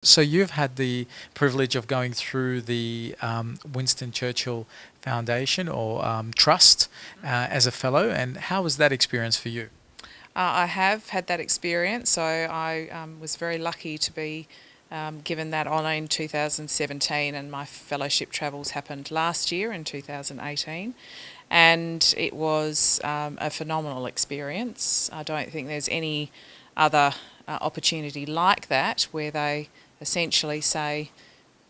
So you've had the privilege of going through the Winston Churchill Foundation or Trust as a fellow, and how was that experience for you? I have had that experience, so I was very lucky to be given that honour in 2017, and my fellowship travels happened last year in 2018, and it was a phenomenal experience. I don't think there's any other opportunity like that where they essentially say,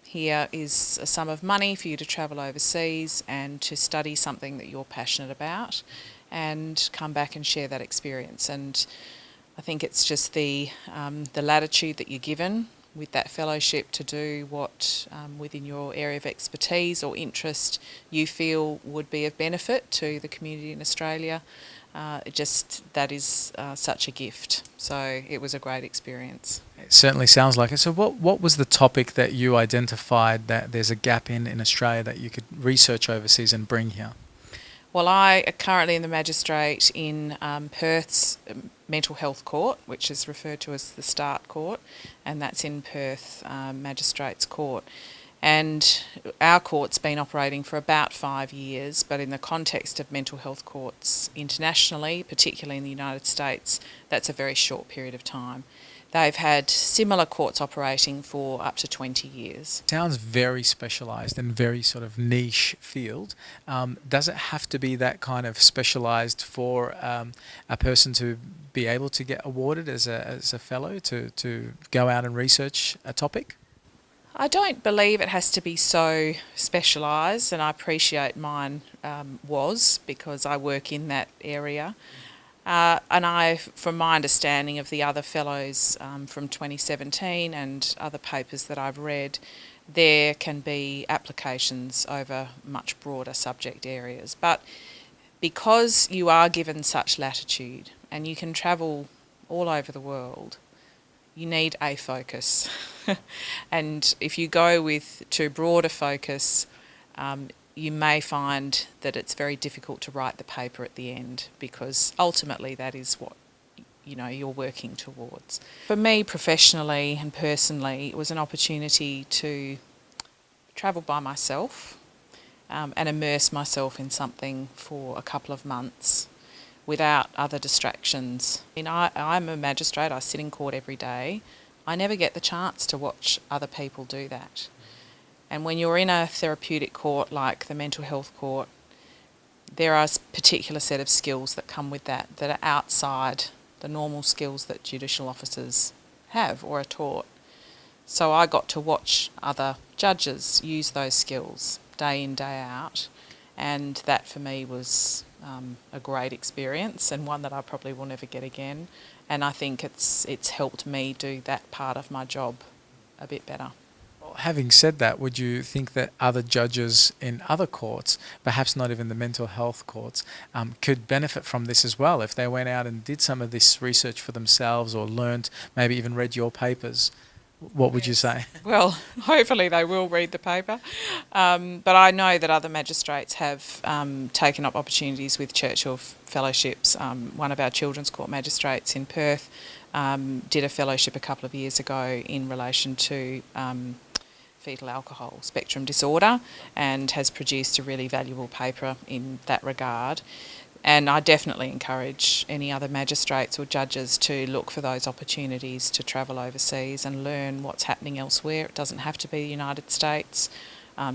here is a sum of money for you to travel overseas and to study something that you're passionate about and come back and share that experience. And I think it's just the latitude that you're given with that fellowship to do what within your area of expertise or interest you feel would be of benefit to the community in Australia. That is such a gift. So it was a great experience. It certainly sounds like it. So what was the topic that you identified that there's a gap in Australia that you could research overseas and bring here? Well, I am currently in the magistrate in Perth's mental health court, which is referred to as the Start Court, and that's in Perth Magistrates Court. And our court's been operating for about 5 years, but in the context of mental health courts internationally, particularly in the United States, that's a very short period of time. They've had similar courts operating for up to 20 years. Sounds very specialised and very sort of niche field. Does it have to be that kind of specialised for a person to be able to get awarded as a fellow to go out and research a topic? I don't believe it has to be so specialised, and I appreciate mine was, because I work in that area. From my understanding of the other fellows from 2017 and other papers that I've read, there can be applications over much broader subject areas. But because you are given such latitude and you can travel all over the world, you need a focus. And if you go with too broad a focus, you may find that it's very difficult to write the paper at the end, because ultimately that is what you're working towards. For me, professionally and personally, it was an opportunity to travel by myself and immerse myself in something for a couple of months without other distractions. I'm a magistrate, I sit in court every day. I never get the chance to watch other people do that. And when you're in a therapeutic court like the mental health court, there are a particular set of skills that come with that are outside the normal skills that judicial officers have or are taught. So I got to watch other judges use those skills day in, day out, and that for me was a great experience, and one that I probably will never get again. And I think it's helped me do that part of my job a bit better. Having said that, would you think that other judges in other courts, perhaps not even the mental health courts, could benefit from this as well if they went out and did some of this research for themselves or learnt, maybe even read your papers? What would you say? Well, hopefully they will read the paper. But I know that other magistrates have taken up opportunities with Churchill Fellowships. One of our children's court magistrates in Perth did a fellowship a couple of years ago in relation to fetal alcohol spectrum disorder, and has produced a really valuable paper in that regard. And I definitely encourage any other magistrates or judges to look for those opportunities to travel overseas and learn what's happening elsewhere. It doesn't have to be the United States.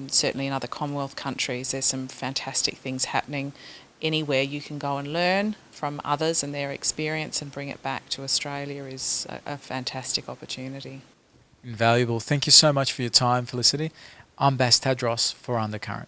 Certainly in other Commonwealth countries there's some fantastic things happening. Anywhere you can go and learn from others and their experience and bring it back to Australia is a fantastic opportunity. Invaluable. Thank you so much for your time, Felicity. I'm Tadros for Undercurrent.